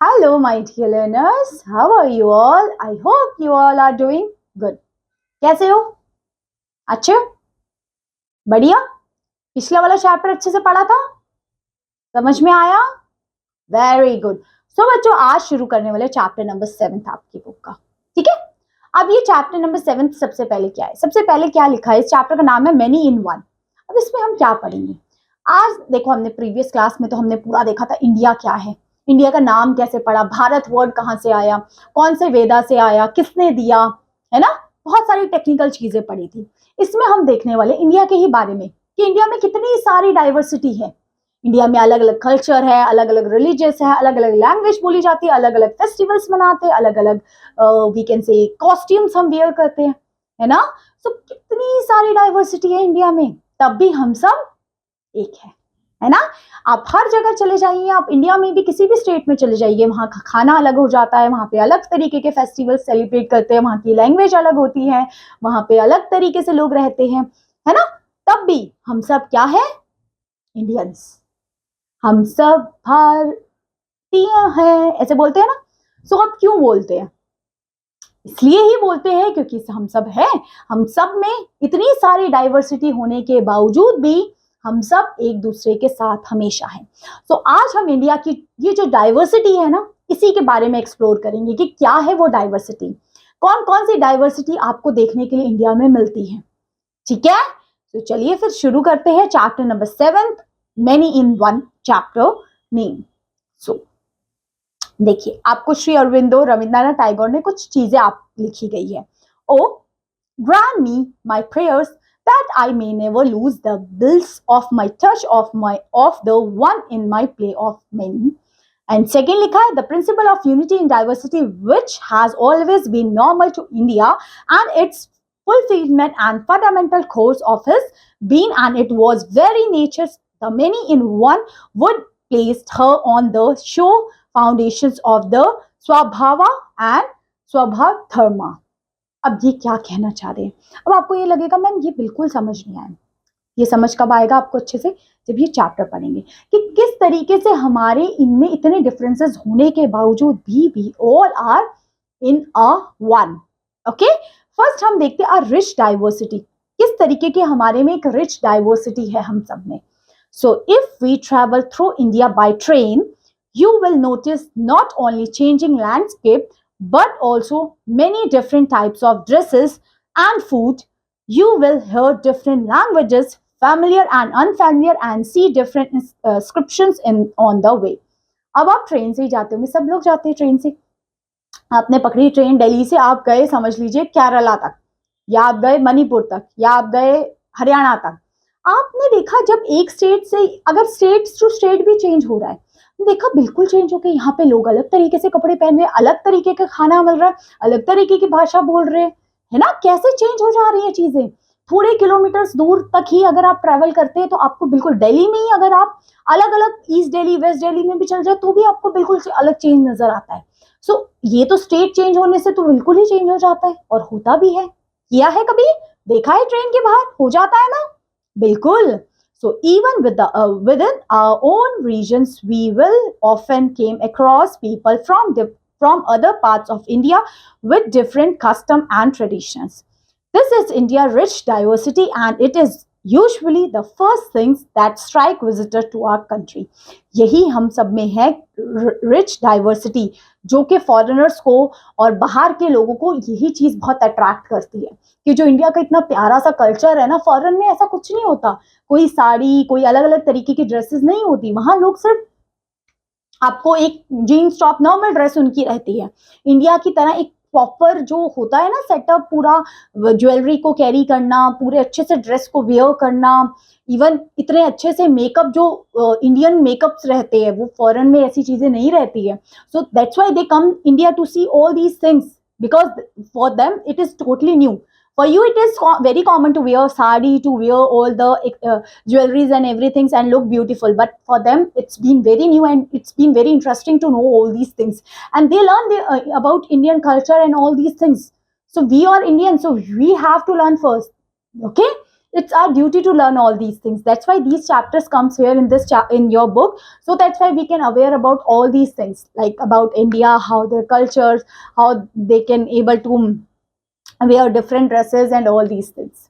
Hello, my dear learners. How are you all? I hope you all are doing good. कैसे हो? अच्छे हो? बढ़िया? पिछला वाला चैप्टर अच्छे से पढ़ा था? समझ में आया? Very good. सो बच्चों, आज शुरू करने वाले चैप्टर नंबर 7 आपकी बुक का. ठीक है? अब ये चैप्टर नंबर 7 सबसे पहले क्या है? सबसे पहले क्या लिखा है? इस चैप्टर का नाम है मेनी इन वन. अब इसमें हम क्या पढ़ेंगे? आज देखो, हमने प्रीवियस क्लास में तो हमने पूरा देखा था इंडिया क्या है, इंडिया का नाम कैसे पड़ा, भारत वर्ड कहाँ से आया, कौन से वेदा से आया, किसने दिया, है ना. बहुत सारी टेक्निकल चीजें पढ़ी थी. इसमें हम देखने वाले इंडिया के ही बारे में कि इंडिया में कितनी सारी डाइवर्सिटी है. इंडिया में अलग अलग कल्चर है, अलग अलग रिलीजियस है, अलग अलग लैंग्वेज बोली जाती है, अलग अलग फेस्टिवल्स मनाते हैं, अलग अलग वी कैन से कॉस्ट्यूम्स हम वियर करते हैं, है ना. सो कितनी सारी डाइवर्सिटी है इंडिया में, तब भी हम सब एक है ना. आप हर जगह चले जाइए, आप इंडिया में भी किसी भी स्टेट में चले जाइए, वहाँ का खाना अलग हो जाता है, वहाँ पे अलग तरीके के फेस्टिवल सेलिब्रेट करते हैं, वहाँ की लैंग्वेज अलग होती है, वहाँ पे अलग तरीके से लोग रहते हैं, है ना. तब भी हम सब क्या है? इंडियंस. हम सब भारतीय हैं, ऐसे बोलते हैं ना. सो अब क्यों बोलते हैं? इसलिए ही बोलते हैं क्योंकि हम सब हैं. हम सब में इतनी सारी डाइवर्सिटी होने के बावजूद भी हम सब एक दूसरे के साथ हमेशा हैं. तो आज हम इंडिया की ये जो डाइवर्सिटी है ना, इसी के बारे में एक्सप्लोर करेंगे कि क्या है वो डाइवर्सिटी, कौन कौन सी डाइवर्सिटी आपको देखने के लिए इंडिया में मिलती है. ठीक है, तो चलिए फिर शुरू करते हैं chapter number 7, many in one chapter name. So देखिए, आपको श्री अरविंदो रविंद्रनाथ टैगोर ने कुछ चीजें आप लिखी गई है. ओ grant me my prayers that I may never lose the bills of my touch of the one in my play of many. And second लिखा है, the principle of unity in diversity which has always been normal to India and its fulfillment and fundamental course of his being, and it was very nature's the many in one would placed her on the show foundations of the Swabhava and Swabhatharma. अब ये क्या कहना चाह रहे हैं? अब आपको ये लगेगा मैम ये बिल्कुल समझ नहीं आया. ये समझ कब आएगा आपको अच्छे से? जब ये चैप्टर पढ़ेंगे कि किस तरीके से हमारे इनमें इतने डिफरेंसेस होने के बावजूद भी all are in a one. Okay, first हम देखते हैं रिच डाइवर्सिटी. किस तरीके के हमारे में एक रिच डाइवर्सिटी है हम सब में. So if we travel through India by train, you will notice not only changing landscape but also many different types of dresses and food. You will hear different languages, familiar and unfamiliar, and see different inscriptions on the way. अब आप train से ही जाते होंगे, सब लोग जाते हैं train से. आपने पकड़ी ट्रेन, दिल्ली से आप गए समझ लीजिए केरला तक, या आप गए मणिपुर तक, या आप गए हरियाणा तक. आपने देखा जब एक स्टेट से अगर स्टेट टू स्टेट भी चेंज हो रहा है, देखा बिल्कुल चेंज हो गया. यहाँ पे लोग अलग तरीके से कपड़े पहन रहे हैं, अलग तरीके का खाना मिल रहा है, अलग तरीके की भाषा बोल रहे हैं, है ना. कैसे चेंज हो जा रही है चीजें. थोड़े किलोमीटर्स दूर तक ही अगर आप ट्रैवल करते हैं तो आपको बिल्कुल दिल्ली में ही अगर आप अलग अलग ईस्ट दिल्ली वेस्ट दिल्ली में भी चल जाए तो भी आपको बिल्कुल अलग चेंज नजर आता है. सो ये तो स्टेट चेंज होने से तो बिल्कुल ही चेंज हो जाता है, और होता भी है. किया है कभी, देखा है ट्रेन के बाहर हो जाता है ना, बिल्कुल. So even within our own regions, we will often came across people from other parts of India with different custom and traditions. This is India rich diversity, and it is usually the first things that strike visitor to our country. यही हम सब में है rich diversity, जो कि foreigners को और बाहर के लोगों को यही चीज बहुत अट्रैक्ट करती है कि जो इंडिया का इतना प्यारा सा कल्चर है ना, फॉरेन में ऐसा कुछ नहीं होता. कोई साड़ी, कोई अलग अलग तरीके की ड्रेसेस नहीं होती. वहां लोग सिर्फ आपको एक जीन्स टॉप नॉर्मल ड्रेस उनकी रहती है. इंडिया की तरह एक प्रॉपर जो होता है ना सेटअप, पूरा ज्वेलरी को कैरी करना, पूरे अच्छे से ड्रेस को वेयर करना, इवन इतने अच्छे से मेकअप जो इंडियन मेकअप्स रहते हैं वो फॉरेन में ऐसी चीजें नहीं रहती है. So that's why they come India to see all these things, because for them it is totally new. For you it is very common to wear sari, to wear all the jewelries and everything and look beautiful, but for them it's been very new and it's been very interesting to know all these things, and they learn about Indian culture and all these things. So we are Indian, so we have to learn first. Okay, it's our duty to learn all these things. That's why these chapters comes here in this in your book. So that's why we can aware about all these things, like about India, how their cultures, how they can able to wear different dresses and all these things.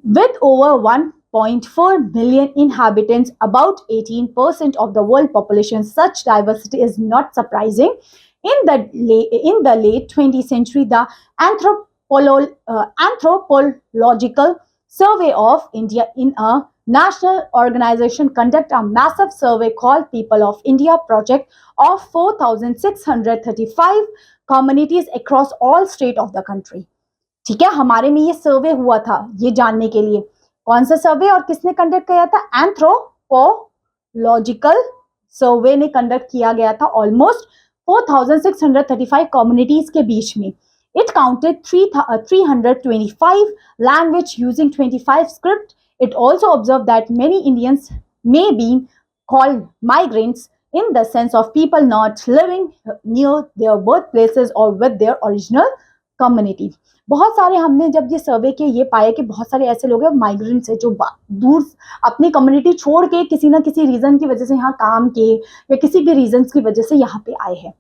With over 1.4 million inhabitants, about 18% of the world population, such diversity is not surprising. In the late 20th century, the anthropological survey of India in a national organization conduct a massive survey called People of India project of 4,635 communities across all states of the country. ठीक है, हमारे में ये सर्वे हुआ था ये जानने के लिए। कौन सा सर्वे और किसने कंडक्ट किया था? एंथ्रोपोलॉजिकल सर्वे ने कंडक्ट किया गया था ऑलमोस्ट 4,635 कम्युनिटीज के बीच में। It counted 325 language using 25 script. It also observed that many Indians may be called migrants in the sense of people not living near their birthplaces or with their original community. बहुत सारे हमने जब ये सर्वे किए ये पाया कि बहुत सारे ऐसे लोग हैं माइग्रेंट्स है जो दूर अपनी कम्युनिटी छोड़ के किसी ना किसी रीजन की वजह से यहाँ काम के या किसी भी रीजन की वजह से यहाँ पे आए हैं।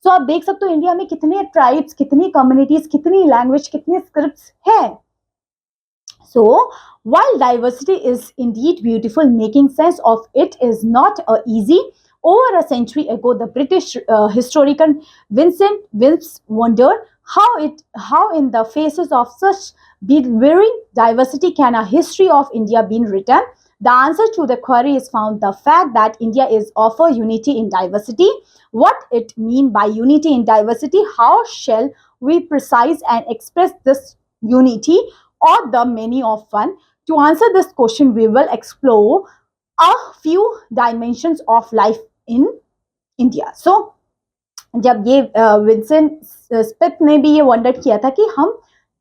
सो आप देख सकते हो इंडिया में कितने ट्राइब्स, कितनी कम्युनिटीज, कितनी लैंग्वेज, कितने स्क्रिप्ट्स है। So while diversity is indeed beautiful, making sense of it is not easy. Over a century ago, the British historian Vincent Wills wondered how in the faces of such varying diversity can a history of India be written. The answer to the query is found the fact that India is offer unity in diversity. What it mean by unity in diversity? How shall we precise and express this unity or the meaning of one? To answer this question, we will explore a few dimensions of life in India. So जब ये Vincent Smith ने भी ये wonder किया था कि हम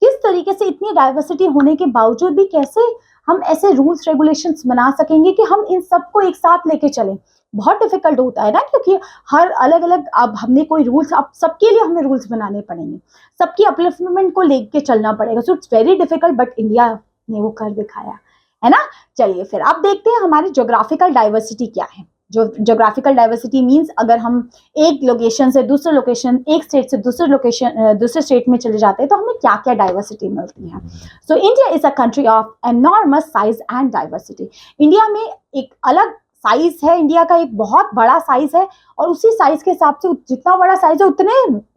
किस तरीके से इतनी डाइवर्सिटी होने के बावजूद भी कैसे हम ऐसे रूल्स रेगुलेशंस बना सकेंगे कि हम इन सबको एक साथ लेके चलें। बहुत डिफिकल्ट होता है ना, क्योंकि हर अलग अलग अब हमने कोई रूल्स, अब सबके लिए हमें रूल्स बनाने पड़ेंगे, सबकी अपलिफ्टमेंट को लेके चलना पड़ेगा। So it's very difficult, but India ने वो कर दिखाया है ना। चलिए फिर अब देखते हैं हमारी ज्योग्राफिकल डाइवर्सिटी क्या है। जो ज्योग्राफिकल डाइवर्सिटी मींस अगर हम एक लोकेशन से दूसरे लोकेशन, एक स्टेट से दूसरे स्टेट में चले जाते हैं तो हमें क्या क्या डाइवर्सिटी मिलती है। So India is a country of enormous size and diversity. India में एक अलग साइज है, इंडिया का एक बहुत बड़ा साइज है और उसी साइज के हिसाब से जितना बड़ा साइज है उतने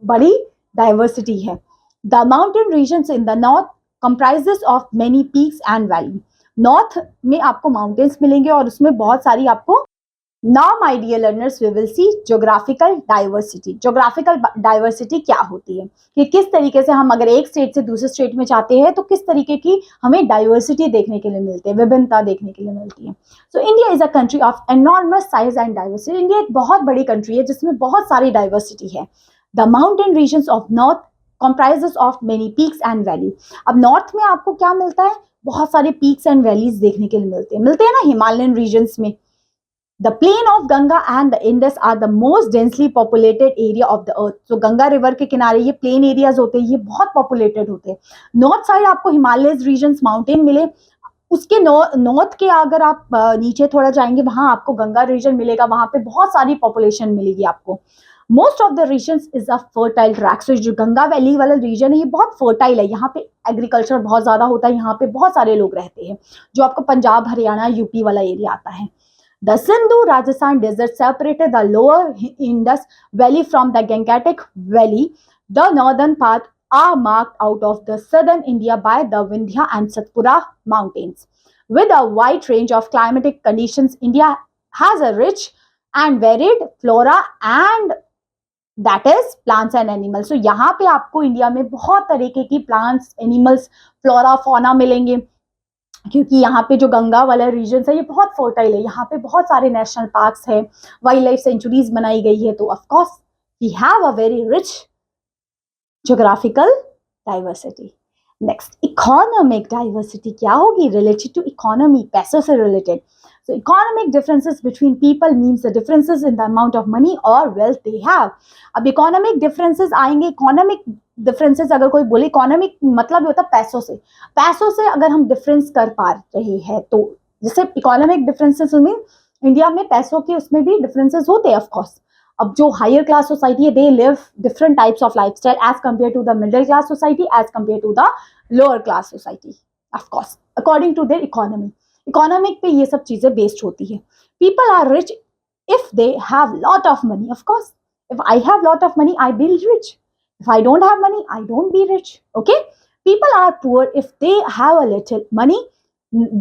बड़ी डाइवर्सिटी है। The mountain regions in the north comprises of many peaks and valley. North में आपको माउंटेन्स मिलेंगे और उसमें बहुत सारी आपको। Now my dear learners, we will see geographical diversity. Geographical diversity क्या होती है कि किस तरीके से हम अगर एक स्टेट से दूसरे स्टेट में जाते हैं तो किस तरीके की हमें डाइवर्सिटी देखने के लिए मिलती है, विभिन्नता देखने के लिए मिलती है। So India is a country of enormous size and diversity. India एक बहुत बड़ी कंट्री है जिसमें बहुत सारी डाइवर्सिटी है। The mountain regions of north comprises of many peaks and valley. अब नॉर्थ में आपको क्या मिलता है? बहुत सारे पीक्स एंड वैलीज देखने के लिए मिलते हैं ना हिमालयन रीजन्स में। The plain of Ganga and the Indus are the most densely populated area of the earth. So Ganga river के किनारे ये प्लेन एरियाज होते हैं, ये बहुत पॉपुलेटेड होते हैं। नॉर्थ साइड आपको हिमालयस रीजन्स माउंटेन मिले, उसके नॉर्थ के अगर आप नीचे थोड़ा जाएंगे वहां आपको गंगा रीजन मिलेगा, वहां पे बहुत सारी पॉपुलेशन मिलेगी आपको। Most of the regions is a fertile track. So जो गंगा वैली वाला रीजन है ये बहुत फर्टाइल है, यहाँ पे एग्रीकल्चर बहुत ज्यादा होता है, यहाँ पे बहुत सारे लोग रहते हैं, जो आपको पंजाब, हरियाणा, यूपी वाला एरिया आता है। The Sindhu Rajasthan desert separated the lower Indus Valley from the Gangetic Valley. The northern part are marked out of the southern India by the Vindhya and Satpura mountains. With a wide range of climatic conditions, India has a rich and varied flora and that is plants and animals. So यहाँ पे आपको India में बहुत तरीके की plants, animals, flora, fauna मिलेंगे, क्योंकि यहाँ पे जो गंगा वाला रीजन है ये बहुत फर्टाइल है, यहाँ पे बहुत सारे नेशनल पार्क्स है, वाइल्ड लाइफ सेंचुरीज बनाई गई है। तो of course we have a very rich geographical diversity. Next, economic diversity क्या होगी? रिलेटेड टू इकोनॉमी, पैसों से related. So economic differences between people means the differences in the amount of money or wealth they have. अब economic differences आएंगे, economic differences अगर कोई बोले, economic मतलब होता है पैसों से अगर हम डिफरेंस कर पा रहे हैं तो जैसे इकोनॉमिक डिफरेंसेस में इंडिया में पैसों के उसमें भी डिफरेंसेस होते हैं ऑफ कोर्स। अब जो हायर क्लास सोसाइटी है they live different types of lifestyle as compare to the middle class society, as compare to the lower class society of course according to their economy. Economic पे ये सब चीजें based होती है। People are rich if they have lot of money, of course if I have lot of money I be rich, if I don't have money I don't be rich. Okay, people are poor if they have a little money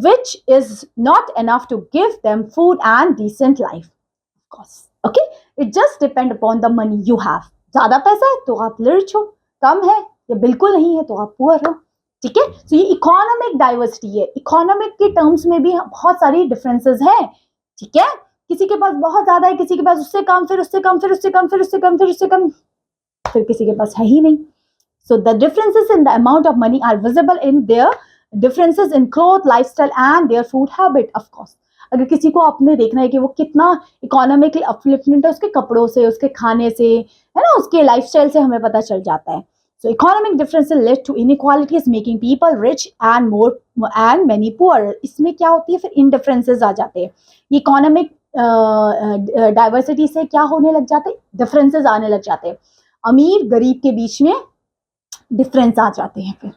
which is not enough to give them food and decent life, of course. Okay, it just depend upon the money you have. ज्यादा पैसा है तो आप rich हो, कम है या बिल्कुल नहीं है तो आप पुअर हो। ठीक है, तो ये इकोनॉमिक डाइवर्सिटी है। इकोनॉमिक के टर्म्स में भी बहुत सारी डिफरेंसेस हैं। ठीक है, किसी के पास बहुत ज्यादा है, किसी के पास उससे कम, फिर उससे कम, फिर उससे कम, फिर उससे कम, फिर उससे कम, फिर किसी के पास है ही नहीं। So the differences in the amount of money are visible in their differences in cloth, lifestyle and their food habit. Of course अगर किसी को आपने देखना है कि वो कितना इकोनॉमिकली अपलिफ्टमेंट है, उसके कपड़ों से, उसके खाने से, है ना, उसके लाइफस्टाइल से हमें पता चल जाता है। So economic differences led to inequalities, making people rich and more and many poor. इसमें क्या होती है, फिर indifferences आ जाते हैं। इकोनॉमिक डाइवर्सिटी से क्या होने लग जाते हैं, डिफरेंसेस आने लग जाते हैं, अमीर गरीब के बीच में डिफरेंस आ जाते हैं फिर।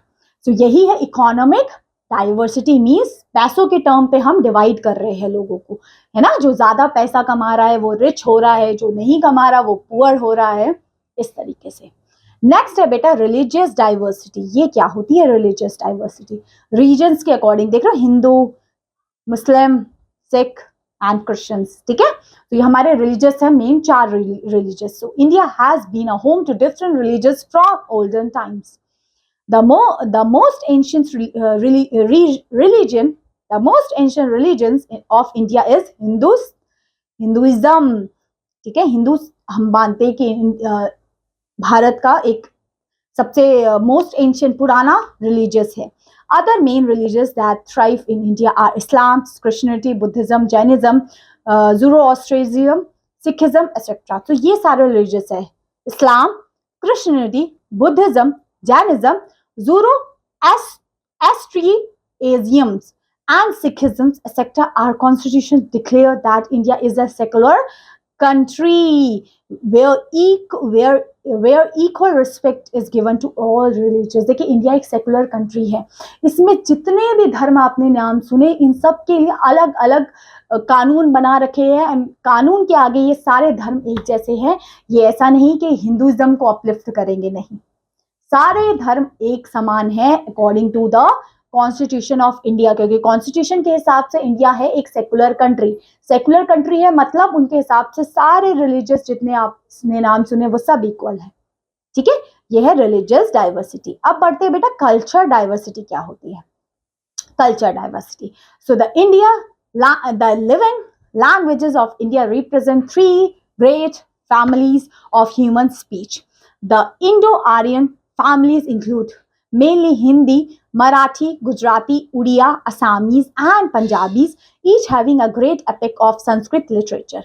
तो यही है इकोनॉमिक डाइवर्सिटी, मीन्स पैसों के टर्म पे हम डिवाइड कर रहे हैं लोगों को, है ना। जो ज्यादा पैसा कमा रहा है वो रिच हो रहा है, जो नहीं कमा रहा वो पुअर हो रहा है, इस तरीके से। नेक्स्ट है बेटा रिलीजियस डाइवर्सिटी। ये क्या होती है रिलीजियस डाइवर्सिटी? रीजन्स के अकॉर्डिंग देख रहे हो, Hindu, Muslim, Sikh and Christians. ठीक है, तो ये हमारे रिलीजियस है, main 4 religious. So India has been a home to different religious from olden times. The most ancient religion, the most ancient religions of India is Hinduism. ठीक है, हिंदू हम मानते हैं कि भारत का एक सबसे मोस्ट एंशियंट पुराना रिलीजियस है। Other main religions that thrive in India are Islam, Christianity, Buddhism, Jainism, Zoroastrianism, Sikhism, etc. तो ये सारे रिलीजियस है, Islam, Christianity, Buddhism, Jainism, Zoroastrianism and Sikhism, etc. Our constitution declare that India is a secular country where equal respect is given to all religions. देखिए India एक secular country है, इसमें जितने भी धर्म आपने नाम सुने इन सब के लिए अलग अलग कानून बना रखे हैं। कानून के आगे ये सारे धर्म एक जैसे हैं। ये ऐसा नहीं कि हिंदुइज्म को अपलिफ्ट करेंगे, नहीं, सारे धर्म एक समान है according to the constitution of India, क्योंकि कॉन्स्टिट्यूशन के हिसाब से इंडिया है एक सेकुलर कंट्री। सेकुलर कंट्री है मतलब उनके हिसाब से सारे रिलीजियस जितने आपने नाम सुने वो सब इक्वल है। ठीक है, ये है रिलीजियस डाइवर्सिटी। अब बढ़ते हैं बेटा कल्चर डाइवर्सिटी क्या होती है। Culture diversity, so the living languages of India represent 3 great families of human speech. The Indo-Aryan families include mainly Hindi, Marathi, Gujarati, Odia, Assamese and Punjabis, each having a great epic of Sanskrit literature.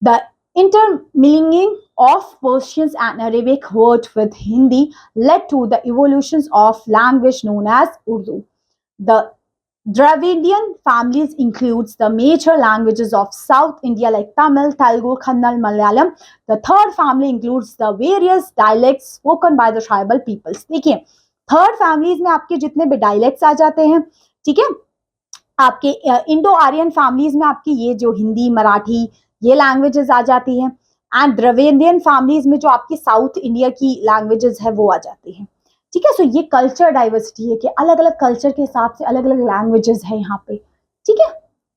The intermingling of Persian and Arabic words with Hindi led to the evolutions of language known as Urdu. The Dravidian families includes the major languages of South India like Tamil, Telugu, Kannada, Malayalam. The third family includes the various dialects spoken by the tribal peoples. देखिए third families में आपके जितने भी dialects आ जाते हैं, ठीक है, आपके इंडो आर्यन फैमिलीज में आपकी ये जो हिंदी, मराठी ये लैंग्वेजेस आ जाती हैं, एंड द्रविडियन फैमिलीज में जो आपकी साउथ इंडिया की लैंग्वेजेस है वो आ जाती हैं। ठीक है, सो ये कल्चर डाइवर्सिटी है कि अलग अलग कल्चर के हिसाब से अलग अलग लैंग्वेजेस है यहाँ पे। ठीक है,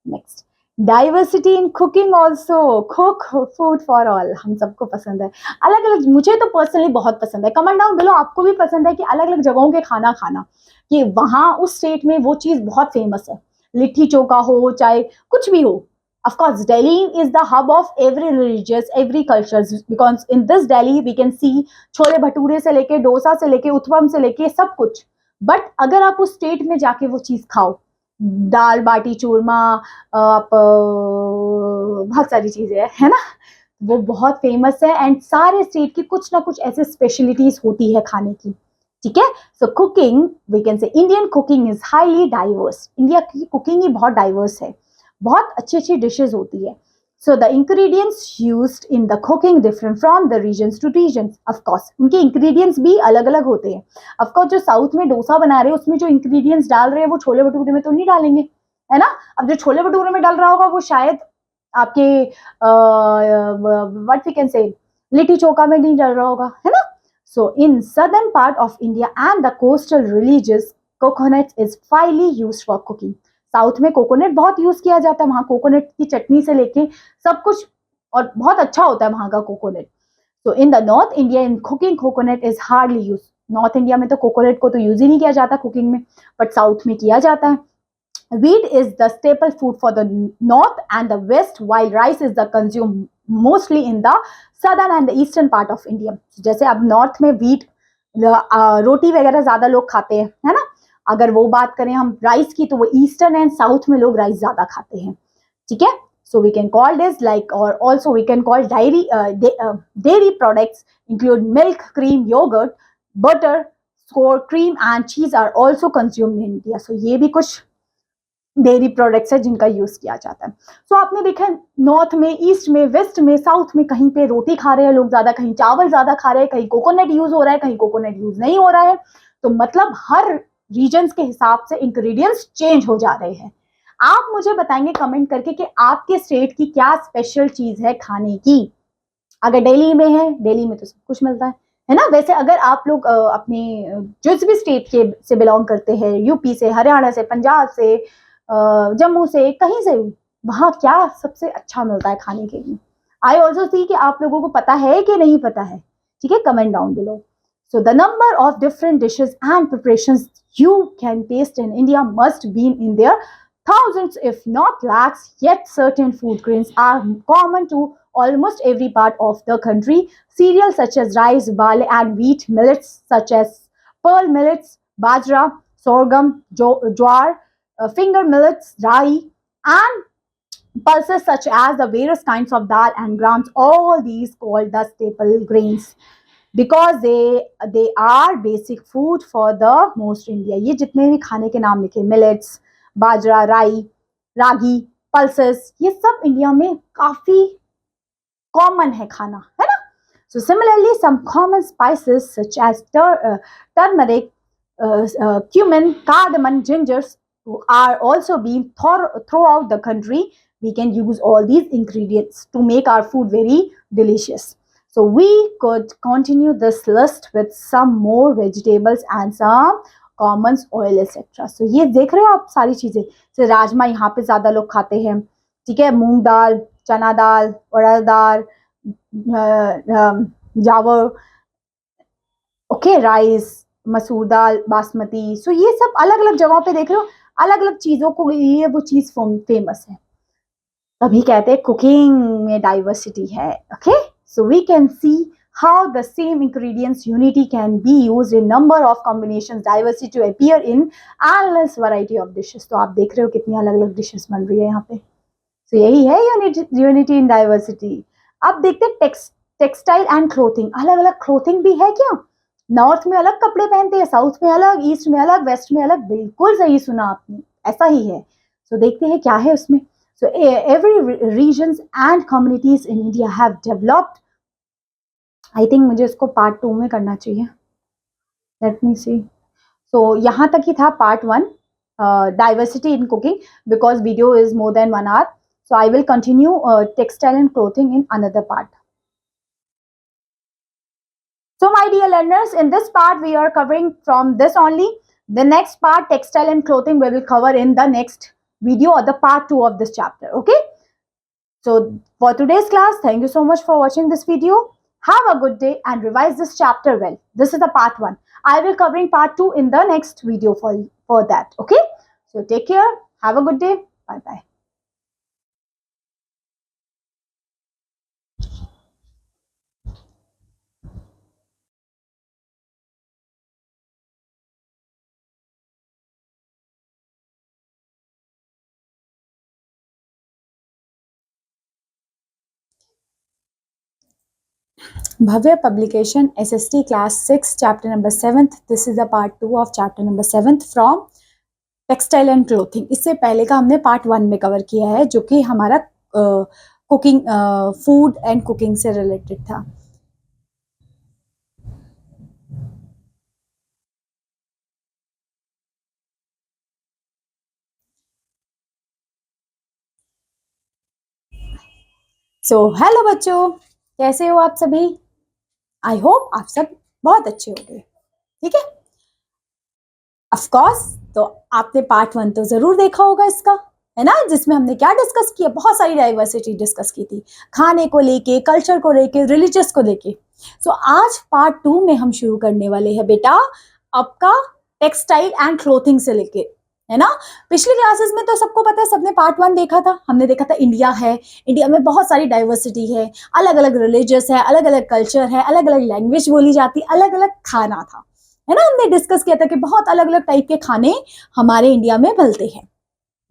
next diversity in cooking also. Cook food for all, हम सबको पसंद है अलग अलग, मुझे तो पर्सनली बहुत पसंद है। कमेंट डाउन बिलो आपको भी पसंद है कि अलग अलग जगहों के खाना खाना, कि वहाँ उस स्टेट में वो चीज़ बहुत फेमस है, लिट्टी चोखा हो चाहे कुछ भी हो। Of course, Delhi is the hub of every religious, every cultures, because in this Delhi we can see chole bhature से लेके डोसा से लेके उत्पम से लेके सब कुछ। बट अगर आप उस स्टेट में जाके वो चीज़ खाओ, दाल बाटी चूरमा, आप बहुत सारी चीज़ें है ना, वो बहुत फेमस है एंड सारे स्टेट की कुछ ना कुछ ऐसे स्पेशलिटीज होती है खाने की, ठीक है। So cooking we can say Indian cooking is highly diverse, India की कुकिंग ही बहुत डाइवर्स है, बहुत अच्छी अच्छी डिशेज होती है। So the ingredients used in the cooking different from the regions to regions, of course उनके इंग्रेडिएंट्स भी अलग अलग होते हैं। ऑफ कोर्स जो साउथ में डोसा बना रहे हैं उसमें जो इंग्रेडिएंट्स डाल रहे हैं वो छोले भटूरे में तो नहीं डालेंगे, है ना। अब जो छोले भटूरे में डाल रहा होगा वो शायद आपके व्हाट वी कैन से लिट्टी चोखा में नहीं डल रहा होगा, है ना। So in southern part of India and the coastal villages coconut is highly used for cooking. South में कोकोनट बहुत यूज किया जाता है, वहां कोकोनट की चटनी से लेके सब कुछ, और बहुत अच्छा होता है वहां का coconut. So in the north India in cooking coconut is hardly use, north India में तो कोकोनट को तो यूज ही नहीं किया जाता कुकिंग में, बट साउथ में किया जाता है। Wheat is the staple food for the north and the west, while rice is the consumed mostly in the southern and the eastern part of India. जैसे अब नॉर्थ में व्हीट रोटी वगैरह ज्यादा लोग खाते हैं, है ना। अगर वो बात करें हम राइस की तो वो ईस्टर्न एंड साउथ में लोग राइस ज्यादा खाते हैं, ठीक है। So we can call this like, or also we can call dairy products include milk, cream, yogurt, butter, sour cream and cheese are also consumed in India. So ये भी कुछ डेयरी प्रोडक्ट्स है जिनका यूज किया जाता है। सो आपने देखा नॉर्थ में, ईस्ट में, वेस्ट में, साउथ में कहीं पे रोटी खा रहे हैं लोग ज्यादा, कहीं चावल ज्यादा खा रहे हैं, कहीं कोकोनट यूज हो रहा है, कहीं कोकोनट यूज नहीं हो रहा है। तो मतलब हर रीजन के हिसाब से इंग्रेडिएंट्स चेंज हो जा रहे हैं। आप मुझे बताएंगे कमेंट करके कि आपके स्टेट की क्या स्पेशल चीज है खाने की। अगर दिल्ली में है, दिल्ली में तो सब कुछ मिलता है ना। वैसे अगर आप लोग अपने जिस भी स्टेट के से बिलोंग करते हैं, यूपी से, हरियाणा से, पंजाब से, जम्मू से, कहीं से भी, वहां क्या सबसे अच्छा मिलता है खाने के लिए। आई ऑल्सो सी कि आप लोगों को पता है कि नहीं पता है, ठीक है, comment down below. So the number of different dishes and preparations you can taste in India must be in their thousands, if not lakhs. Yet certain food grains are common to almost every part of the country. Cereals such as rice, barley, and wheat, millets such as pearl millets, bajra, sorghum, jowar, finger millets, rye, and pulses such as the various kinds of dal and grams. All these called the staple grains because they are basic food for the most India. ये जितने भी खाने के नाम लिखे, millets, बाजरा, राई, रागी, pulses, ये सब इंडिया में काफी कॉमन है खाना, है ना। So similarly, some common spices such as turmeric, cumin, cardamom, gingers are also being throughout the country. We can use all these ingredients to make our food very delicious. So we could continue this list with some more vegetables and some common oil etc. So ये देख रहे हो आप सारी चीजें। तो राजमा यहाँ पे ज्यादा लोग खाते हैं, ठीक है, मूंग दाल, चना दाल, उड़द दाल, जावर, ओके, राइस, मसूर दाल, बासमती। सो ये सब अलग अलग जगहों पे देख रहे हो, अलग अलग चीजों को लिए वो चीज फेमस है, तभी कहते हैं कुकिंग में डाइवर्सिटी है, okay. So we can see how the same ingredients unity can be used in number of combinations diversity to appear in endless variety of dishes। तो आप देख रहे हो कितनी अलग अलग डिशेस बन रही है यहाँ पे। तो यही है यूनिटी इन डाइवर्सिटी। अब देखते हैं टेक्सटाइल एंड क्लोथिंग, अलग अलग क्लोथिंग भी है क्या। नॉर्थ में अलग कपड़े पहनते हैं, साउथ में अलग, ईस्ट में अलग, वेस्ट में अलग, बिल्कुल सही सुना आपने, ऐसा ही है। सो देखते हैं क्या है उसमें। So every regions and communities in India have developed, I think मुझे इसको पार्ट 2 में करना चाहिए, लेट मी सी। सो यहाँ तक ही था part 1, diversity in cooking, because video is more than 1 hour. So I will continue textile and clothing in another part. So my dear learners, in this part we are covering from this only. The next part, textile and clothing, we will cover in the next video or the part 2 of this chapter. Okay. So for today's class, thank you so much for watching this video. Have a good day and revise this chapter well. This is the part 1. I will covering part 2 in the next video for that. Okay. So take care. Have a good day. Bye bye. Bhavya publication SST class 6 chapter number 7th. This is the part 2 of chapter number 7th from textile and clothing. इससे पहले का हमने part 1 में cover किया है जो कि हमारा कुकिंग, फूड एंड कुकिंग से रिलेटेड था. सो हेलो बच्चों, कैसे हो आप सभी? आई होप आप सब बहुत अच्छे हो गए. ठीक है, ऑफ कोर्स. तो आपने पार्ट 1 तो जरूर देखा होगा इसका, है ना, जिसमें हमने क्या डिस्कस किया, बहुत सारी डाइवर्सिटी डिस्कस की थी, खाने को लेके, कल्चर को लेके, रिलीजियस को लेके. सो आज पार्ट 2 में हम शुरू करने वाले हैं बेटा आपका टेक्सटाइल एंड क्लोथिंग से लेके, है ना. पिछली क्लासेस में तो सबको पता है, सबने पार्ट 1 देखा था. हमने देखा था इंडिया है, इंडिया में बहुत सारी डाइवर्सिटी है, अलग अलग रिलीजियस है, अलग अलग कल्चर है, अलग अलग लैंग्वेज बोली जाती, अलग अलग खाना था, है ना. हमने डिस्कस किया था कि बहुत अलग अलग टाइप के खाने हमारे इंडिया में बनते हैं.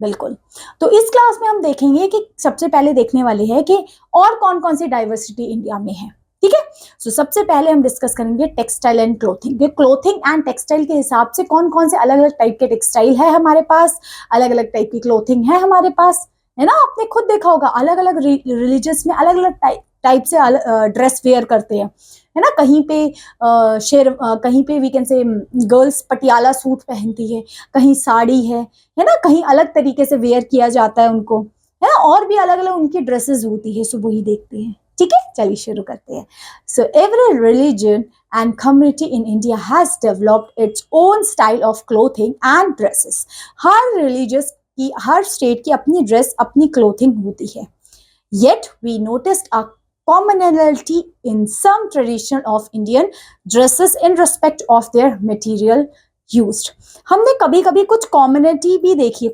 बिल्कुल. तो इस क्लास में हम देखेंगे कि सबसे पहले देखने वाले हैं कि और कौन कौन सी डाइवर्सिटी इंडिया में है. ठीक है. सो सबसे पहले हम डिस्कस करेंगे textile and clothing. Clothing and textile के हिसाब से कौन कौन से अलग अलग टाइप के टेक्सटाइल है हमारे पास, अलग अलग टाइप की क्लोथिंग है हमारे पास, है ना. आपने खुद देखा होगा अलग अलग रिलीजियस में अलग अलग टाइप से ड्रेस वेयर करते हैं, है ना. कहीं पे कहीं पे we can say girls Patiala suit पहनती है, कहीं साड़ी है ना, कहीं अलग तरीके से वेयर किया जाता है उनको, है ना. और भी अलग अलग उनकी ड्रेसेस होती है. सो वही देखते हैं. ठीक है, चलिए शुरू करते हैं. So every religion and community in India has developed its own style of clothing and dresses. Her religious की, हर स्टेट की अपनी ड्रेस, अपनी क्लोथिंग होती है. Yet we noticed a commonality in some tradition of Indian dresses in respect of their material used. हमने कभी कभी कुछ कॉमनिटी भी देखी.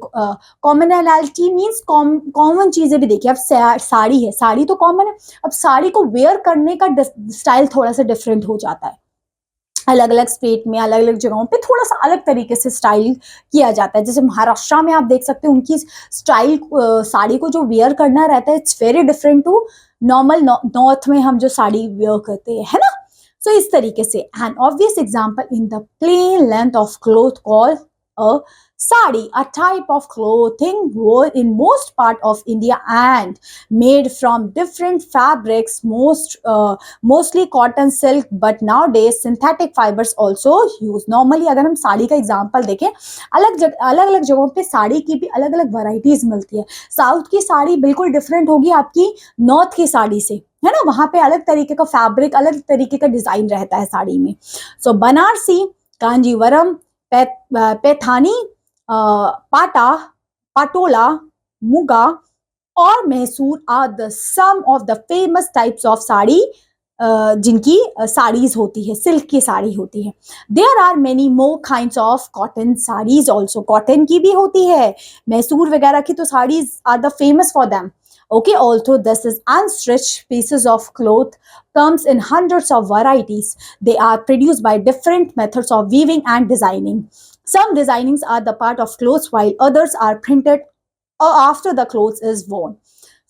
कॉमनैलिटी मीन्स कॉमन चीजें भी देखी. अब साड़ी है, साड़ी तो कॉमन है. अब साड़ी को वेयर करने का स्टाइल थोड़ा सा डिफरेंट हो जाता है. अलग अलग स्टेट में, अलग अलग जगहों पे थोड़ा सा अलग तरीके से स्टाइल किया जाता है. जैसे महाराष्ट्र में आप देख सकते हैं उनकी स्टाइल, साड़ी को जो वेयर करना रहता है, it's very different to normal north में हम जो साड़ी वेयर करते हैं, है ना. सो इस तरीके से an obvious example in the plain length of cloth called a sari, a type of clothing worn in most part of India and made from different fabrics, mostly cotton, silk, but nowadays synthetic fibers also used. Normally अगर हम साड़ी का example देखें, अलग अलग जगहों पे साड़ी की भी अलग अलग वैरायटीज मिलती है. साउथ की साड़ी बिल्कुल डिफरेंट होगी आपकी नॉर्थ की साड़ी से, है ना. वहां पे अलग तरीके का फैब्रिक, अलग तरीके का डिजाइन रहता है साड़ी में. सो बनारसी, कांजीवरम, पैठानी, पाटा, पाटोला, मुगा और Mysore are the some of the famous types of sari जिनकी साड़ीज होती है, सिल्क की साड़ी होती है. There are many more kinds of cotton saris also. Cotton की भी होती है, मैसूर वगैरह की तो saris are the famous for them. Okay, although this is unstitched pieces of cloth comes in hundreds of varieties. They are produced by different methods of weaving and designing. Some designings are the part of clothes while others are printed after the clothes is worn.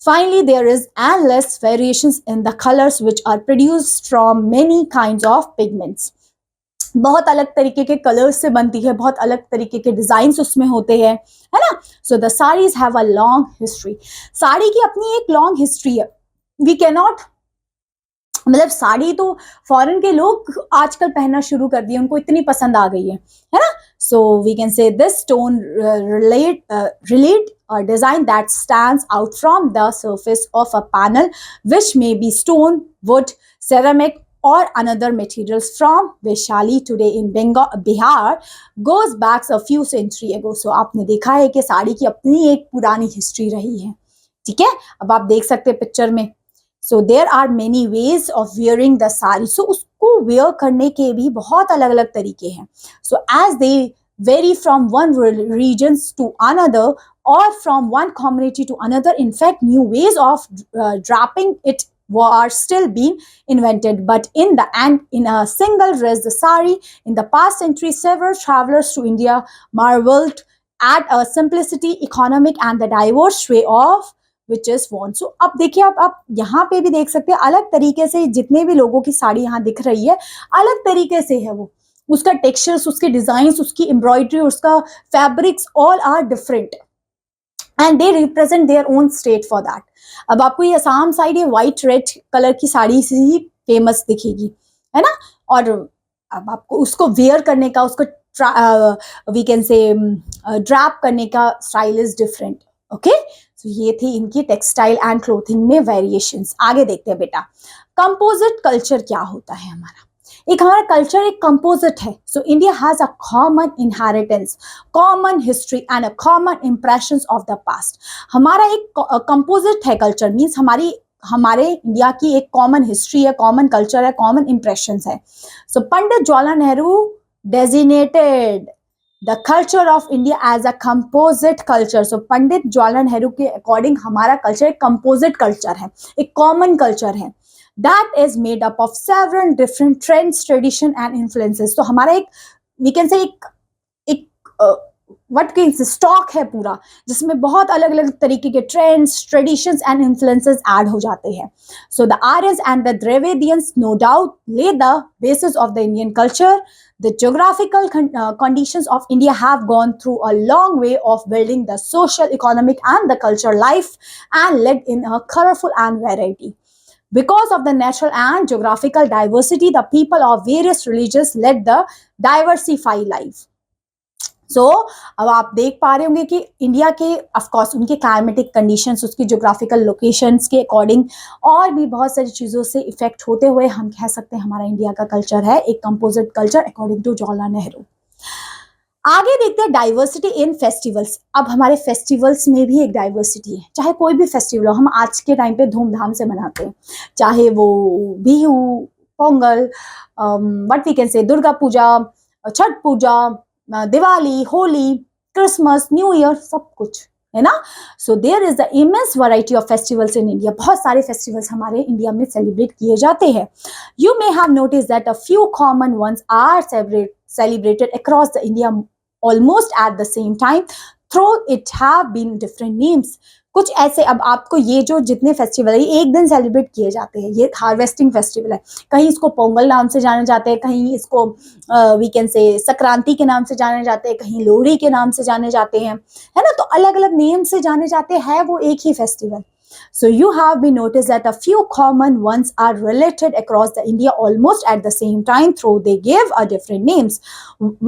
Finally, there is endless variations in the colors which are produced from many kinds of pigments. बहुत अलग तरीके के colours से बनती है, बहुत अलग तरीके के डिजाइन उसमें होते हैं, है ना. So the saris have a long history. Sari की अपनी एक लॉन्ग हिस्ट्री है. वी कैन नॉट, मतलब साड़ी तो फॉरेन के लोग आजकल पहनना शुरू कर दिए, उनको इतनी पसंद आ गई है ना. So we can say this stone relate a design that stands out from the surface of a panel, which may be stone, wood, ceramic, or another materials from Vaishali today in Bihar goes back a few centuries ago. So आपने देखा है कि साड़ी की अपनी एक पुरानी history रही है. ठीक है, अब आप देख सकते हैं पिक्चर में. So there are many ways of wearing the sari. So उसको wear करने के भी बहुत अलग अलग तरीके हैं. So as they vary from one regions to another or from one community to another, in fact new ways of draping it are still being invented. But in the end, in a single dress, the sari, in the past century, several travelers to India marveled at a simplicity, economic, and the diverse way of which is worn. So अब देखिए आप यहाँ पे भी देख सकते हैं अलग तरीके से जितने भी लोगों की साड़ी यहाँ दिख रही है अलग तरीके से है वो, उसका टेक्सचर्स, उसके डिजाइन्स, उसकी एम्ब्रॉयडरी, उसका fabrics all are different and they represent their own state for that. अब आपको ये असम साइड ये व्हाइट रेड कलर की साड़ी से ही फेमस दिखेगी, है ना. और अब आपको उसको वेयर करने का, उसको वी कैन से ड्रैप करने का स्टाइल इज डिफरेंट. ओके, तो ये थी इनकी टेक्सटाइल एंड क्लोथिंग में वेरिएशंस. आगे देखते हैं बेटा, कंपोजिट कल्चर क्या होता है हमारा. एक हमारा कल्चर एक कंपोजिट है. सो India has a common inheritance, common history and a common impressions of the past. हमारा एक कंपोजिट है कल्चर, मीन्स हमारे इंडिया की एक कॉमन हिस्ट्री है, कॉमन कल्चर है, कॉमन इंप्रेशंस है. सो Pandit Jawaharlal Nehru designated the culture of India as a composite culture. So पंडित जवाहरलाल नेहरू के अकॉर्डिंग हमारा कल्चर एक कंपोजिट कल्चर है, एक कॉमन कल्चर है. That is made up of several different trends, tradition and influences. तो हमारा एक we can say एक what can say स्टॉक है पूरा, जिसमें बहुत अलग अलग तरीके के trends, traditions and influences add हो जाते हैं. So the Aryans and the Dravidians no doubt lay the basis of the Indian culture. The geographical conditions of India have gone through a long way of building the social, economic and the cultural life and led in a colorful and variety. Because of the natural and geographical diversity, the people of various religions led the diversified life. सो अब आप देख पा रहे होंगे कि India के of course उनके climatic conditions, उसकी जोग्राफिकल लोकेशंस के अकॉर्डिंग और भी बहुत सारी चीज़ों से इफेक्ट होते हुए हम कह सकते हैं हमारा इंडिया का कल्चर है एक composite culture according to Jawaharlal Nehru. आगे देखते हैं डाइवर्सिटी इन फेस्टिवल्स. अब हमारे फेस्टिवल्स में भी एक डाइवर्सिटी है, चाहे कोई भी फेस्टिवल हो, हम आज के टाइम पे धूमधाम से मनाते हैं, चाहे वो Bihu, Pongal, what we can say Durga Puja, Chhath Puja, Diwali, Holi, Christmas, New Year, सब कुछ है ना. So there is the immense variety of festivals in India. बहुत सारे फेस्टिवल्स हमारे इंडिया में सेलिब्रेट किए जाते हैं. You may have notice that a few common ones are celebrated across the India almost at the same time, though it have been different names. कुछ ऐसे, अब आपको ये जो जितने फेस्टिवल है एक दिन सेलिब्रेट किए जाते हैं, ये हार्वेस्टिंग फेस्टिवल है, कहीं इसको पोंगल नाम से जाने जाते हैं, कहीं इसको वी कैन से संक्रांति के नाम से जाने जाते हैं, कहीं लोहड़ी के नाम से जाने जाते हैं, है ना. तो अलग अलग नेम से जाने जाते हैं वो एक ही festival. So you have been noticed that a few common ones are related across the India almost at the same time, though they give a different names.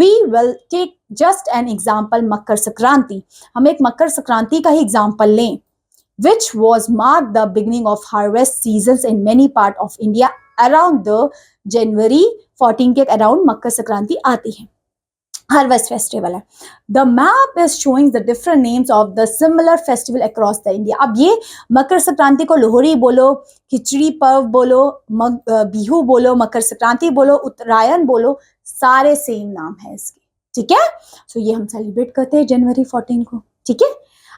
We will take just an example, Makar Sankranti. हम एक मकर संक्रांति का ही example लें, which was marked the beginning of harvest seasons in many part of India. Around the January 14 के around Makar Sankranti आती है, harvest festival है. The map is showing the different names of the similar festival across the India. अब ये मकर संक्रांति को लोहड़ी बोलो, खिचड़ी पर्व बोलो, बिहू बोलो, मकर संक्रांति बोलो, उत्तरायण बोलो, सारे सेम नाम है इसके. ठीक है, सो ये हम सेलिब्रेट करते हैं जनवरी 14 को. ठीक है,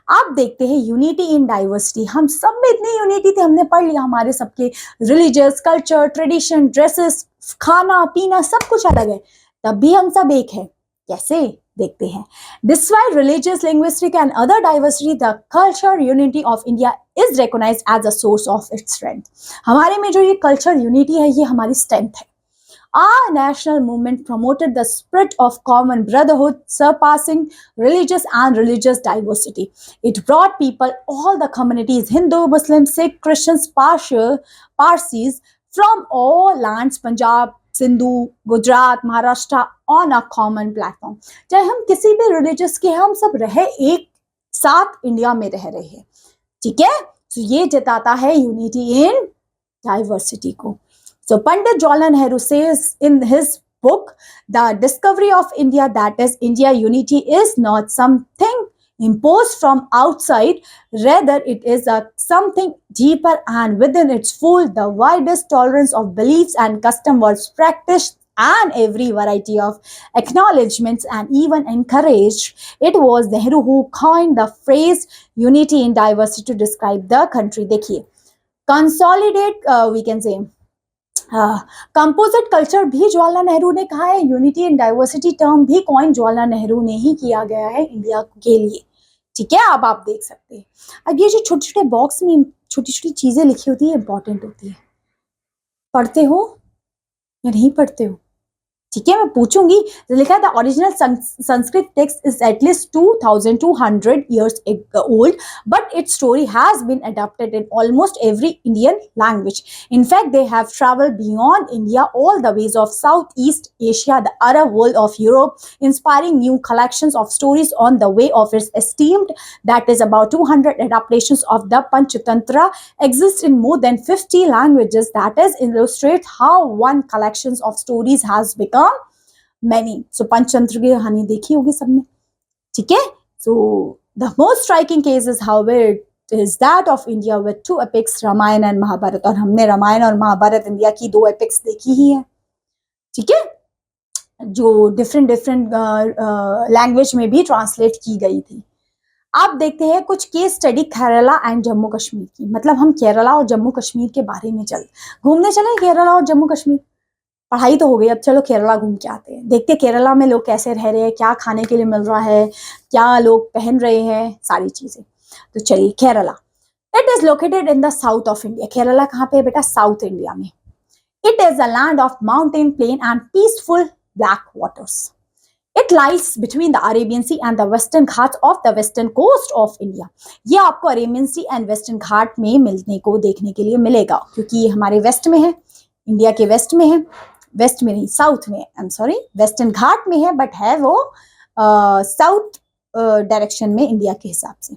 आप देखते हैं यूनिटी इन डाइवर्सिटी. हम सब में इतनी यूनिटी थी, हमने पढ़ लिया, हमारे सबके रिलीजियस, कल्चर, ट्रेडिशन, ड्रेसेस, खाना पीना सब कुछ अलग है, तब भी हम सब एक है. कैसे देखते हैं. Despite religious, linguistic and other diversity, the culture unity of India is recognized as a source of its strength. हमारे में जो ये culture unity है ये हमारी strength है. Our national movement promoted the spirit of common brotherhood, surpassing religious and religious diversity. It brought people, all the communities, Hindu, Muslim, Sikh, Christians, Parsis, from all lands, Punjab, Sindhu, Gujarat, Maharashtra, on a common platform. चाहे हम किसी भी religious के, हम सब रहे एक साथ इंडिया में रह रहे हैं. ठीक है, तो ये जताता है यूनिटी इन डाइवर्सिटी को. So Pandit Jawaharlal Nehru says in his book, The Discovery of India, that is, India unity is not something imposed from outside, rather it is something deeper and within its fold. The widest tolerance of beliefs and custom was practiced and every variety of acknowledgements and even encouraged. It was Nehru who coined the phrase unity in diversity to describe the country. देखिए, consolidate we can say composite culture भी जवाहरलाल नेहरू ने कहा है, unity and diversity term भी coin Jawaharlal Nehru ने ही किया गया है इंडिया के लिए. ठीक है, अब आप देख सकते हैं। अब ये जो छोटे छोटे बॉक्स में छोटी छोटी चीजें लिखी होती है, इंपॉर्टेंट होती है। पढ़ते हो या नहीं पढ़ते हो? ठीक है, मैं पूछूंगी। लिखा है the original Sanskrit text is at least 2200 years old, but its story has been adapted in almost every Indian language. In fact, they have traveled beyond India all the ways of Southeast Asia, the Arab world of Europe, inspiring new collections of stories on the way of its esteemed, that is about 200 adaptations of the Panchatantra exist in more than 50 languages. That is illustrate how one collections of stories has become many. So Panchatantra की कहानी देखी होगी सबने, ठीक है। So the most striking case is however it is that of India with two epics, Ramayan and Mahabharat. और हमने रामायण और महाभारत इंडिया की दो एपिक्स देखी ही है, ठीक है, जो डिफरेंट लैंग्वेज में भी ट्रांसलेट की गई थी। आप देखते हैं कुछ case study Kerala and Jammu Kashmir की। मतलब हम केरला और जम्मू कश्मीर के बारे में घूमने चले। केरला और जम्मू कश्मीर, पढ़ाई तो हो गई, अब चलो केरला घूम के आते हैं। देखते केरला में लोग कैसे रह रहे हैं, क्या खाने के लिए मिल रहा है, क्या लोग पहन रहे हैं, सारी चीजें। तो चलिए, Kerala it is located in the south of India. Kerala कहाँ पे है बेटा? साउथ इंडिया में। It is a land of mountain plain and peaceful black waters. It lies between the Arabian Sea and the Western Ghat of the western coast of India. ये आपको Arabian Sea and Western Ghat में मिलने को देखने के लिए मिलेगा, क्योंकि ये हमारे वेस्ट में है, इंडिया के वेस्ट में है। वेस्ट में नहीं, साउथ में, I am sorry, western Ghat में है, बट है वो साउथ डायरेक्शन में इंडिया के हिसाब से,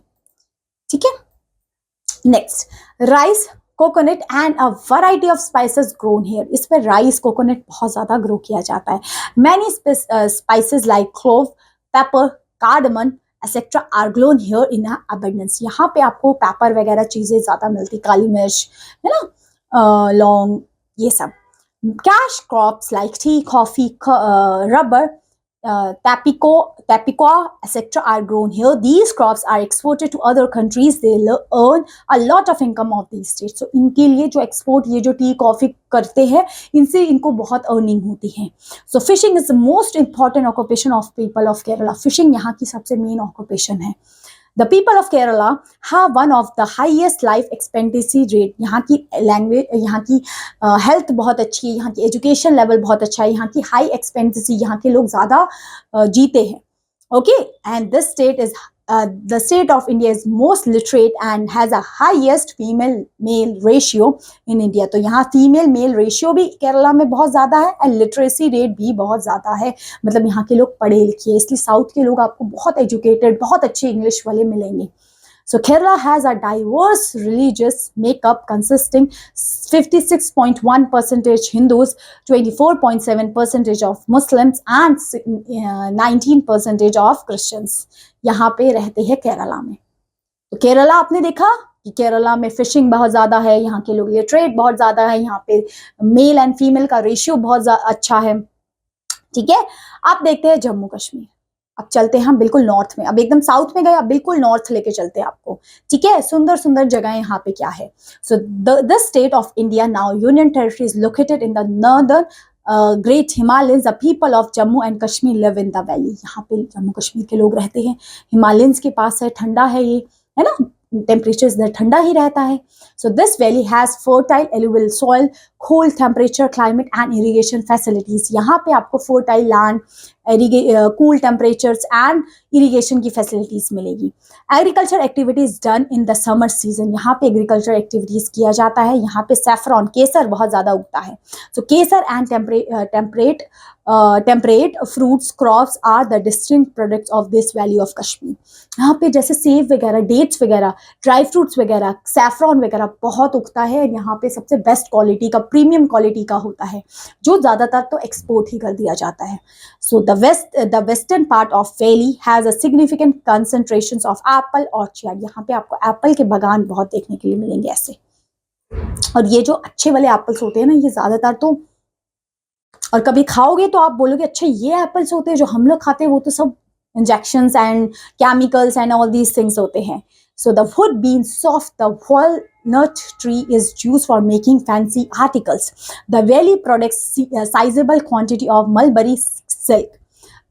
ठीक है। Next, rice, coconut and a variety of spices grown here. इस पर राइस, कोकोनट बहुत ज्यादा ग्रो किया जाता है। Many spices like clove, pepper, cardamom etcetera are grown here in abundance. यहाँ पे आपको पेपर वगैरह चीजें ज्यादा मिलती, काली मिर्च है ना, लौंग, ये सब। Cash crops like tea, coffee, rubber, tapioca, etc. are grown here. These crops are exported to other countries. They earn a lot of income of these states. So इनके लिए जो एक्सपोर्ट, ये जो टी कॉफी करते हैं, इनसे इनको बहुत अर्निंग होती है। So fishing is the most important occupation of people of Kerala. Fishing यहाँ की सबसे मेन ऑक्यूपेशन है। The people of Kerala have one of the highest life expectancy rate. यहाँ की लैंग्वेज, यहाँ की हेल्थ बहुत अच्छी है, यहाँ की एजुकेशन लेवल बहुत अच्छा है, यहाँ की हाई एक्सपेंटेंसी, यहाँ के लोग ज़्यादा जीते हैं। Okay, and this state is the state of India is most literate and has a highest female male ratio in India. तो यहाँ फीमेल मेल रेशियो भी केरला में बहुत ज़्यादा है एंड लिटरेसी रेट भी बहुत ज़्यादा है। मतलब यहाँ के लोग पढ़े लिखे हैं, इसलिए साउथ के लोग आपको बहुत एजुकेटेड, बहुत अच्छे इंग्लिश वाले मिलेंगे। So Kerala has a diverse religious makeup consisting 56.1% Hindus, 24.7% of Muslims and 19% of Christians यहाँ पे रहते हैं केरला में। तो केरला आपने देखा कि केरला में फिशिंग बहुत ज़्यादा है, यहाँ के लोग लिटरेट बहुत ज़्यादा है, यहाँ पे मेल एंड फीमेल का रेशियो बहुत अच्छा है, ठीक है। आप देखते हैं जम्मू कश्मीर। अब चलते हैं हम बिल्कुल नॉर्थ में। अब एकदम साउथ में गए, अब बिल्कुल नॉर्थ लेके चलते हैं आपको, ठीक है। सुंदर सुंदर जगह यहाँ पे क्या है। So the state of India now union territory is located in the northern great Himalayans. The people of Jammu and Kashmir live in the valley. यहाँ पे जम्मू कश्मीर के लोग रहते हैं, हिमालयंस के पास है, ठंडा है ये, है ना, टेम्परेचर इधर ठंडा ही रहता है। So this valley has fertile alluvial soil, cool temperature, climate and irrigation facilities. यहाँ पे आपको fertile land, cool temperatures and irrigation की facilities मिलेगी। Agriculture activities done in the summer season. यहाँ पे agriculture activities किया जाता है। यहाँ पे saffron, केसर बहुत ज़्यादा उगता है। So Kesar and temperate fruits crops are the distinct products of this valley of Kashmir. यहाँ पे जैसे सेब वगैरह, डेट्स वगैरह, ड्राई फ्रूट्स वगैरह, सैफरॉन वगैरह बहुत उगता है। यहाँ पे सबसे बेस्ट क्वालिटी का, प्रीमियम क्वालिटी का होता है, जो ज़्यादातर तो एक्सपोर्ट ही कर दिया जाता है। So the western part of valley has a significant concentration of Apple orchard. यहाँ पे आपको एप्पल के बागान बहुत देखने के लिए मिलेंगे ऐसे। और ये जो अच्छे वाले एप्पल्स होते हैं ना, ये ज़्यादातर तो, और कभी खाओगे तो आप बोलोगे अच्छा ये एप्पल्स होते हैं जो हम लोग खाते हैं, वो तो सब injections and chemicals and all these things होते हैं। So the wood being soft, the walnut tree is used for making fancy articles. The valley products a sizable quantity of mulberry silk.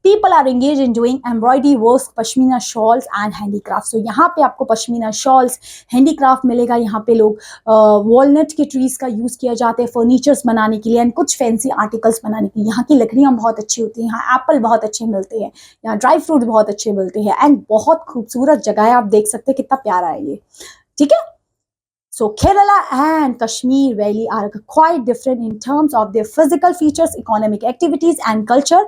People are engaged in doing embroidery works, pashmina shawls and handicraft. So यहाँ पे आपको pashmina shawls, handicraft मिलेगा. यहाँ पे लोग walnut के trees का use किया जाता है furnitures बनाने के लिए and कुछ fancy articles बनाने के लिए. यहाँ की लकड़ियाँ बहुत अच्छी होती हैं, यहाँ apple बहुत अच्छे मिलते हैं, यहाँ dry fruit बहुत अच्छे मिलते हैं and बहुत खूबसूरत जगह है. आप देख सकते हैं कितना प्यारा है ये. ठीक है. So Kerala and Kashmir Valley are quite different in terms of their physical features, economic activities and culture,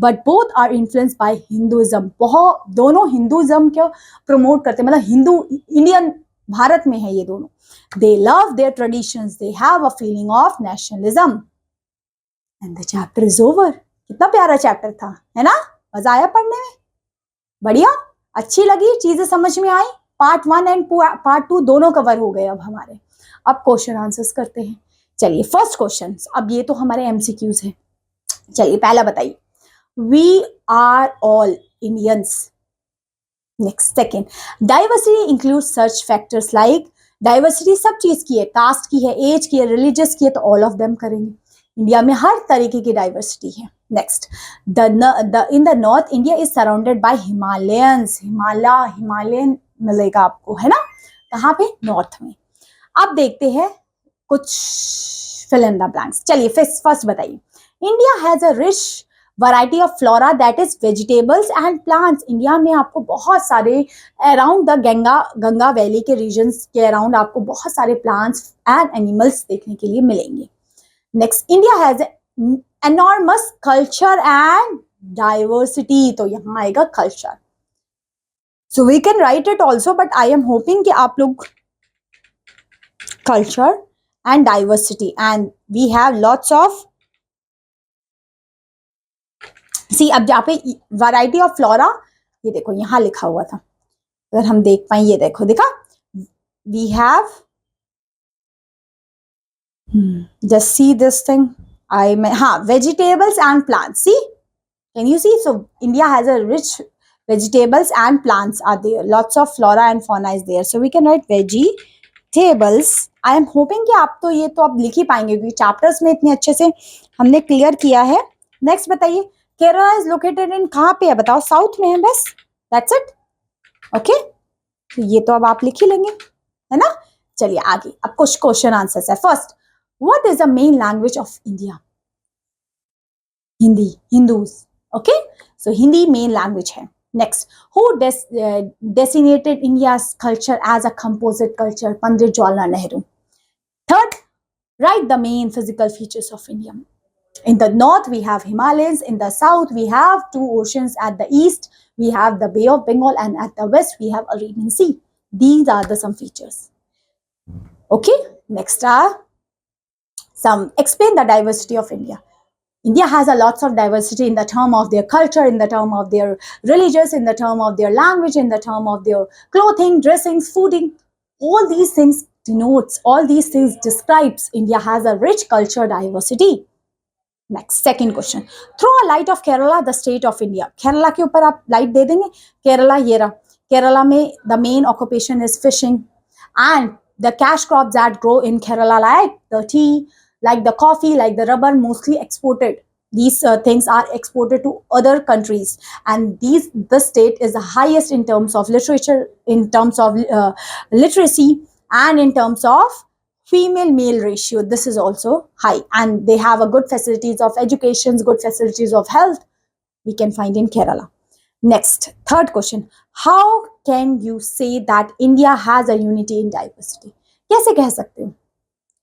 but both are influenced by Hinduism. बहुत दोनों Hinduism को promote करते हैं, मतलब हिंदू इंडियन भारत में है ये दोनों. They love their traditions. They have a feeling of nationalism. And the chapter is over. कितना प्यारा चैप्टर था, है ना? मजा आया पढ़ने में? बढ़िया, अच्छी लगी, चीजें समझ में आई. पार्ट 1 एंड पार्ट 2 दोनों कवर हो गए अब हमारे. अब क्वेश्चन आंसर्स करते हैं. चलिए फर्स्ट क्वेश्चन. अब ये तो हमारे एमसीक्यूज हैं. चलिए पहला बताइए. We are all Indians. Next second. Diversity include सर्च फैक्टर्स लाइक. डाइवर्सिटी सब चीज की है, कास्ट की है, एज की है, रिलीजियस की है, तो ऑल ऑफ देम करेंगे. इंडिया में हर तरीके की डाइवर्सिटी है. Next. In the north India is surrounded by Himalayans. Himalayan मिलेगा आपको, है ना? कहाँ पे? नॉर्थ में. अब देखते हैं कुछ fill in the blanks. चलिए फर्स्ट बताइए. India has a rich variety of flora that is vegetables and plants. India में आपको बहुत सारे अराउंड द गंगा वैली के रीजन्स के अराउंड आपको बहुत सारे प्लांट्स एंड एनिमल्स देखने के लिए मिलेंगे. Next. India has enormous culture and diversity. तो यहाँ आएगा culture. So we can write it also, but I am hoping कि आप लोग culture and diversity, and we have lots of. See, अब जहाँ पे variety of flora, ये देखो यहाँ लिखा हुआ था, अगर हम देख पाए, ये देखो, देखा? We have, just see this thing. हाँ, vegetables and plants. See, can you see? So India has a rich vegetables and plants are there. Lots of flora and fauna is there. So we can write vegetables. I am hoping कि आप तो ये तो आप लिख ही पाएंगे क्योंकि chapters में इतने अच्छे से हमने क्लियर किया है. नेक्स्ट बताइए. केरला इज लोकेटेड इन, कहाँ पे है बताओ? साउथ में है, बस. That's it. ओके, तो ये तो अब आप लिख ही लेंगे, है ना? चलिए आगे. अब कुछ क्वेश्चन आंसर्स है. First. What is the main language of India? Hindi. Hindus. Okay, so Hindi main language है. Next, who designated India's culture as a composite culture? Pandit Jawaharlal Nehru. Third, write the main physical features of India. In the north, we have Himalayas. In the south, we have two oceans. At the east, we have the Bay of Bengal, and at the west, we have Arabian Sea. These are some features. Okay. Next are some. Explain the diversity of India. India has a lots of diversity in the term of their culture, in the term of their religious, in the term of their language, in the term of their clothing, dressings, fooding. All these things denotes, all these things describes India has a rich culture diversity. Next, second question. Throw a light of Kerala, the state of India. Kerala के ऊपर आप light दे देंगे. Kerala ये रहा. Kerala में the main occupation is fishing, and the cash crops that grow in Kerala like the tea, like the coffee, like the rubber, mostly exported. These things are exported to other countries, and the state is the highest in terms of literature, in terms of literacy, and in terms of female male ratio. This is also high, and they have a good facilities of education, good facilities of health. We can find in Kerala. Next, third question. How can you say that India has a unity in diversity? कैसे कह सकते हो?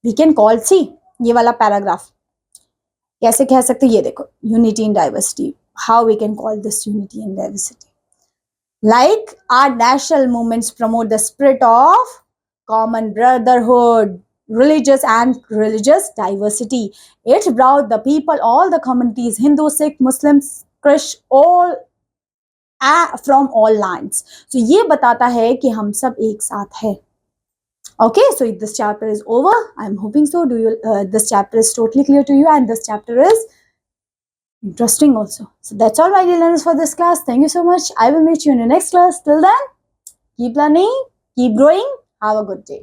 We can call, see, ये वाला paragraph कैसे कह सकते? ये देखो, unity in diversity. How we can call this unity in diversity? Like our national movements promote the spirit of common brotherhood, religious diversity. It brought the people, all the communities, Hindu, Sikh, Muslims, Christian, all from all lands. So ये बताता है कि हम सब एक साथ हैं. Okay, so this chapter is over. I'm hoping so. This chapter is totally clear to you, and this chapter is interesting also. So that's all, my dear learners, for this class. Thank you so much. I will meet you in the next class. Till then, keep learning, keep growing. Have a good day.